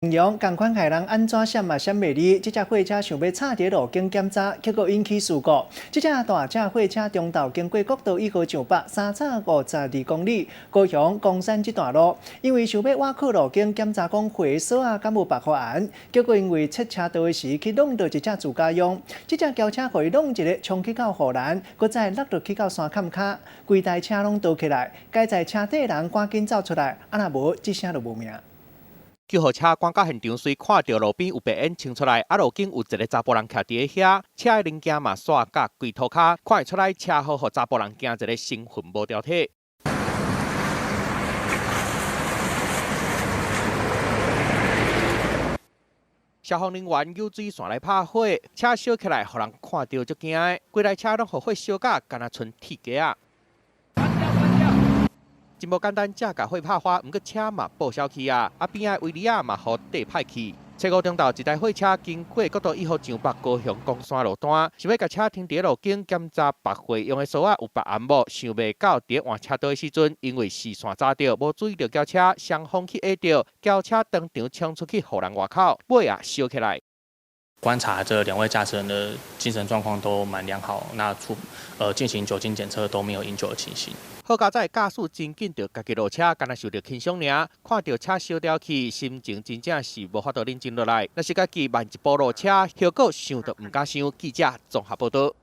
形容同款害人安怎闪嘛闪袂离，这只货车想要插伫路经检查，结果引起事故。这只大只货车中道经过国道1号上北352公里，高雄公山这段路，因为想要挖靠路经检查讲货锁啊敢有白发案，结果因为切车道的时去弄到一只自家用，这只轿车互伊弄一个冲去到护栏，搁再落落去到山坎骹，规台车拢倒起来，该在车底的人赶紧走出来，啊若无一声就无命。 救护车赶到现场时，看到路边有白烟冲出来，啊，路边有一个查甫人徛伫遐，车的零件嘛刷甲规涂骹，看会出来车祸，互查甫人惊一个生魂无条体。消防人员有水线来拍火，车烧起来，互人看到足惊的，规台车拢互火烧甲，敢若剩铁架啊！ 真无简单，只甲火拍花，毋过车嘛报销去啊！啊边仔威利亚嘛互地歹去。车五中道一台货车经过国道1号上北高雄公山路段，想要甲车停伫路径检查白货用的锁啊有白暗无，想袂到伫换车道的时阵，因为视线早着，无注意到轿车，双方去压着，轿车当场冲出去护栏外口，尾啊烧起来。 观察这2位驾驶人的精神状况都蛮良好，那进行酒精检测都没有饮酒的情形。好佳在驾驶真紧着家己落车，敢若受到轻伤尔，看到车烧掉去，心情真正是无法度冷静落来。若是家己慢一步落车，后果想都唔敢想。记者综合报道。